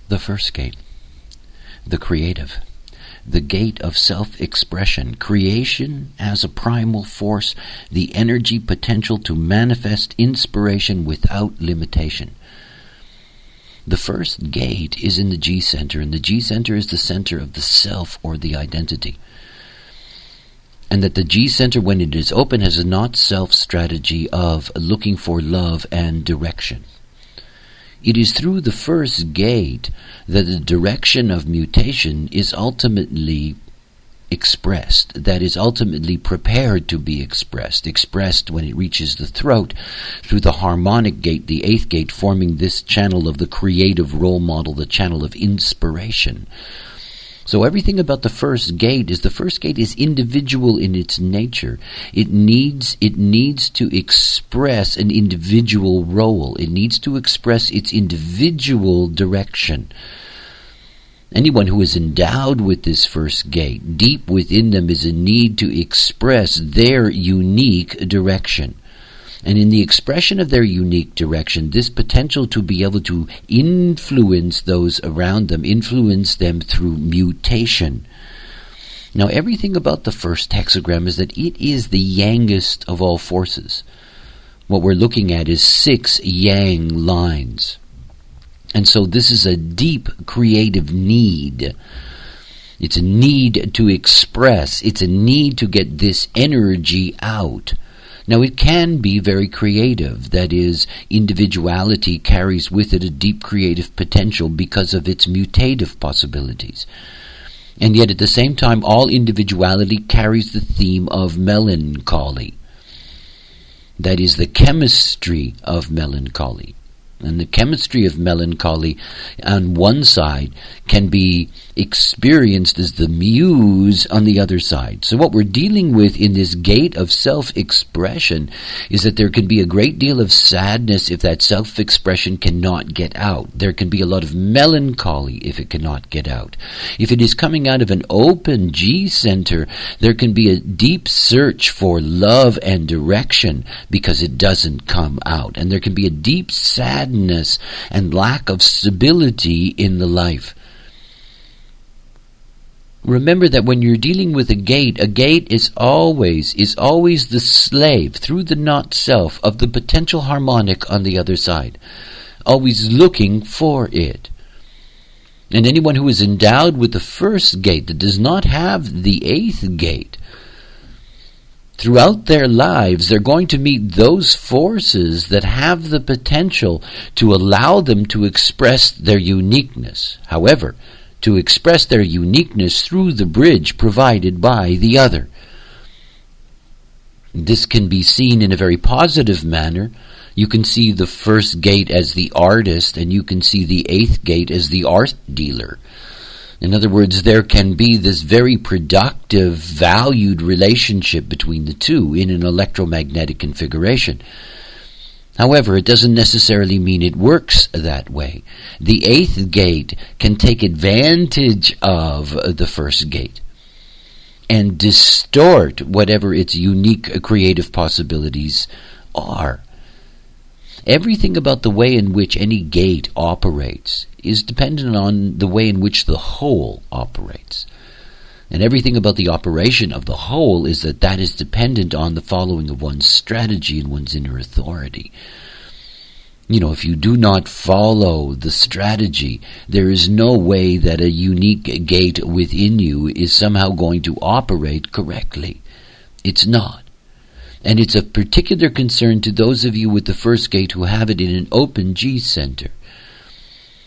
The first gate, the creative, the gate of self-expression, creation as a primal force, the energy potential to manifest inspiration without limitation. The first gate is in the G center, and the G center is the center of the self or the identity. And that the G center, when it is open, has a not-self strategy of looking for love and direction. It is through the first gate that the direction of mutation is ultimately expressed, that is ultimately prepared to be expressed when it reaches the throat through the harmonic gate, the eighth gate, forming this channel of the creative role model, the channel of inspiration. So everything about the first gate is individual in its nature. It needs to express an individual role. It needs to express its individual direction. Anyone who is endowed with this first gate, deep within them is a need to express their unique direction. And in the expression of their unique direction, this potential to be able to influence those around them, influence them through mutation. Now, everything about the first hexagram is that it is the yangest of all forces. What we're looking at is 6 yang lines. And so this is a deep creative need. It's a need to express. It's a need to get this energy out. Now, it can be very creative. That is, individuality carries with it a deep creative potential because of its mutative possibilities. And yet, at the same time, all individuality carries the theme of melancholy. That is, the chemistry of melancholy. And the chemistry of melancholy on one side can be experienced as the muse on the other side. So what we're dealing with in this gate of self-expression is that there can be a great deal of sadness if that self-expression cannot get out. There can be a lot of melancholy if it cannot get out. If it is coming out of an open G center, there can be a deep search for love and direction because it doesn't come out. And there can be a deep sadness and lack of stability in the life. Remember that when you're dealing with a gate is always the slave, through the not-self, of the potential harmonic on the other side, always looking for it. And anyone who is endowed with the first gate that does not have the eighth gate, throughout their lives, they're going to meet those forces that have the potential to allow them to express their uniqueness. However, to express their uniqueness through the bridge provided by the other. This can be seen in a very positive manner. You can see the first gate as the artist, and you can see the eighth gate as the art dealer. In other words, there can be this very productive, valued relationship between the two in an electromagnetic configuration. However, it doesn't necessarily mean it works that way. The eighth gate can take advantage of the first gate and distort whatever its unique creative possibilities are. Everything about the way in which any gate operates is dependent on the way in which the whole operates. And everything about the operation of the whole is that is dependent on the following of one's strategy and one's inner authority. You know, if you do not follow the strategy, there is no way that a unique gate within you is somehow going to operate correctly. It's not. And it's of particular concern to those of you with the first gate who have it in an open G center.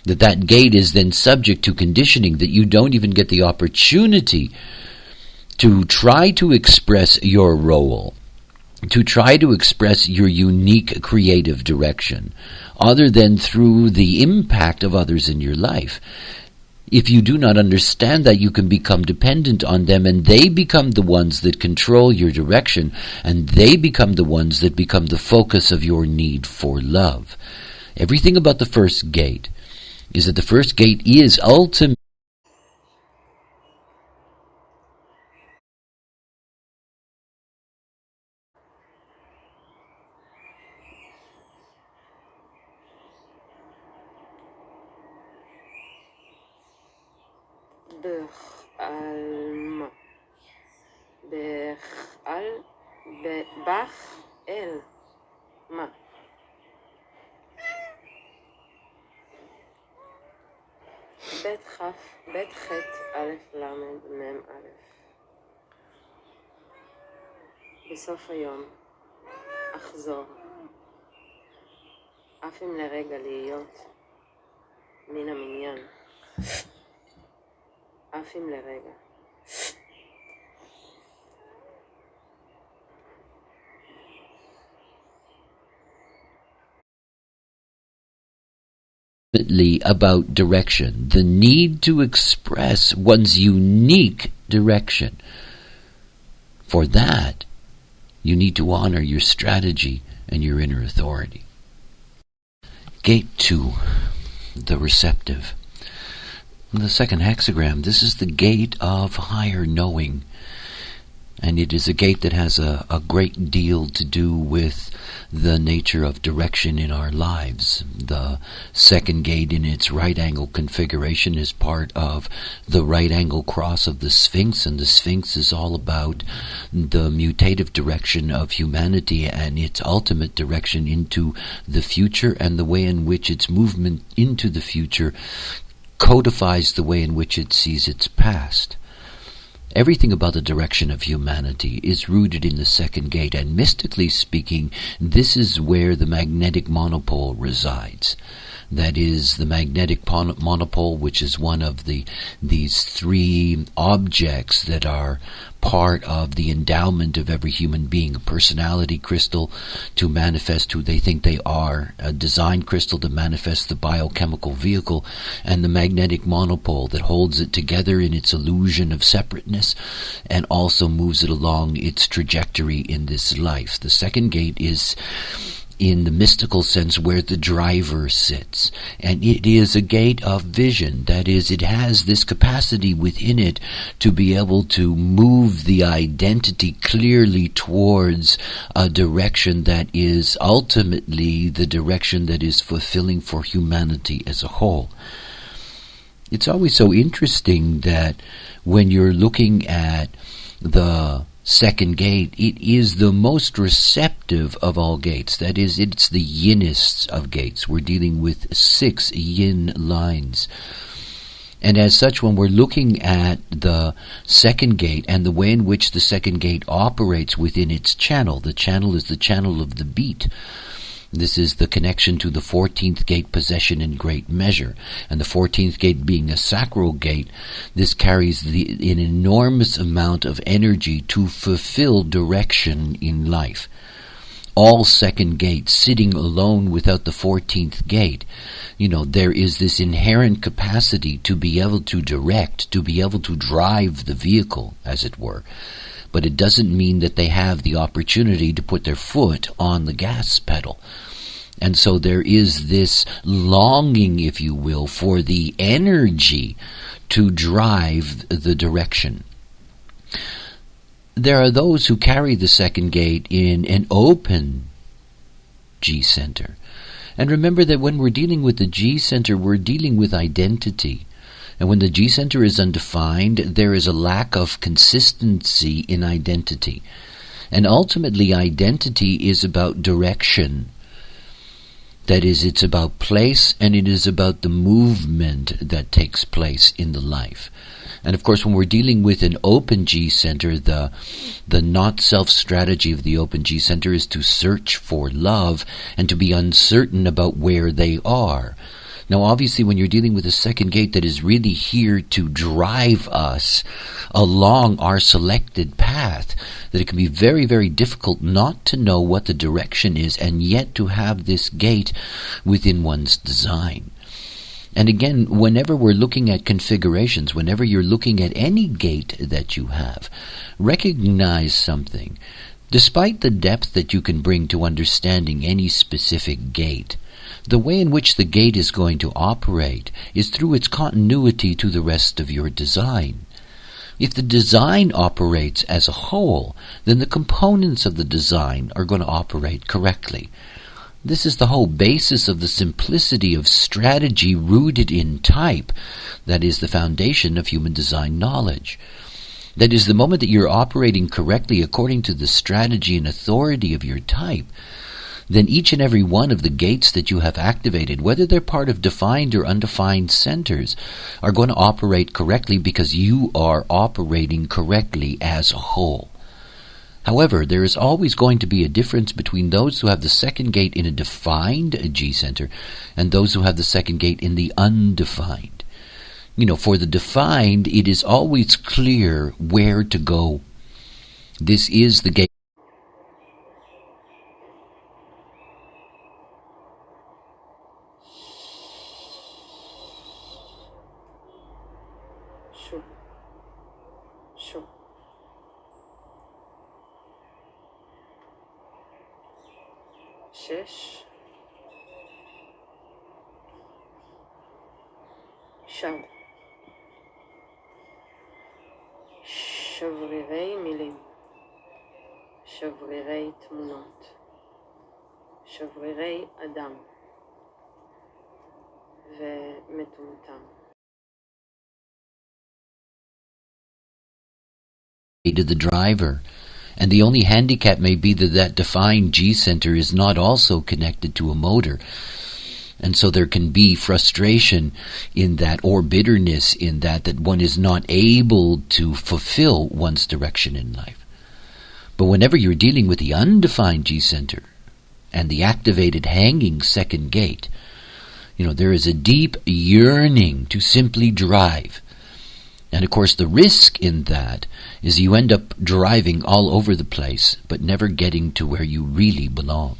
That gate is then subject to conditioning, that you don't even get the opportunity to try to express your role, to try to express your unique creative direction, other than through the impact of others in your life. If you do not understand that, you can become dependent on them, and they become the ones that control your direction, and they become the ones that become the focus of your need for love. Everything about the first gate is that the first gate is ultimately בעלמה, בחל, מה, בית ח' א' למד מ' א'. בסוף היום אחזור, אף אם לרגע להיות מן המניין, אף אם לרגע. About direction, the need to express one's unique direction. For that, you need to honor your strategy and your inner authority. Gate 2, the receptive. In the second hexagram, this is the gate of higher knowing. And it is a gate that has a great deal to do with the nature of direction in our lives. The second gate in its right angle configuration is part of the right angle cross of the Sphinx, and the Sphinx is all about the mutative direction of humanity and its ultimate direction into the future, and the way in which its movement into the future codifies the way in which it sees its past. Everything about the direction of humanity is rooted in the second gate, and mystically speaking, this is where the magnetic monopole resides. That is, the magnetic monopole, which is one of these three objects that are part of the endowment of every human being: a personality crystal to manifest who they think they are, a design crystal to manifest the biochemical vehicle, and the magnetic monopole that holds it together in its illusion of separateness and also moves it along its trajectory in this life. The second gate is, in the mystical sense, where the driver sits. And it is a gate of vision. That is, it has this capacity within it to be able to move the identity clearly towards a direction that is ultimately the direction that is fulfilling for humanity as a whole. It's always so interesting that when you're looking at the second gate, it is the most receptive of all gates. That is, it's the yinest of gates. We're dealing with 6 yin lines. And as such, when we're looking at the second gate and the way in which the second gate operates within its channel, the channel is the channel of the beat. This is the connection to the 14th gate, possession in great measure. And the 14th gate being a sacral gate, this carries an enormous amount of energy to fulfill direction in life. All second gates sitting alone without the 14th gate, there is this inherent capacity to be able to direct, to be able to drive the vehicle, as it were. But it doesn't mean that they have the opportunity to put their foot on the gas pedal. And so there is this longing, if you will, for the energy to drive the direction. There are those who carry the second gate in an open G center. And remember that when we're dealing with the G center, we're dealing with identity. And when the G center is undefined, there is a lack of consistency in identity. And ultimately, identity is about direction. That is, it's about place, and it is about the movement that takes place in the life. And of course, when we're dealing with an open G center, the not-self strategy of the open G center is to search for love and to be uncertain about where they are. Now, obviously, when you're dealing with a second gate that is really here to drive us along our selected path, that it can be very, very difficult not to know what the direction is and yet to have this gate within one's design. And again, whenever we're looking at configurations, whenever you're looking at any gate that you have, recognize something. Despite the depth that you can bring to understanding any specific gate, the way in which the gate is going to operate is through its continuity to the rest of your design. If the design operates as a whole, then the components of the design are going to operate correctly. This is the whole basis of the simplicity of strategy rooted in type. That is the foundation of human design knowledge. That is, the moment that you're operating correctly according to the strategy and authority of your type, then each and every one of the gates that you have activated, whether they're part of defined or undefined centers, are going to operate correctly because you are operating correctly as a whole. However, there is always going to be a difference between those who have the second gate in a defined G center and those who have the second gate in the undefined. For the defined, it is always clear where to go. This is the gate. שו, שו. שש. שד. שברירי מילים. שברירי תמונות. שברירי אדם. ומטומטם. To the driver, and the only handicap may be that defined G center is not also connected to a motor, and so there can be frustration in that, or bitterness in that one is not able to fulfill one's direction in life. But whenever you're dealing with the undefined G center and the activated hanging second gate, there is a deep yearning to simply drive. And of course the risk in that is you end up driving all over the place, but never getting to where you really belong.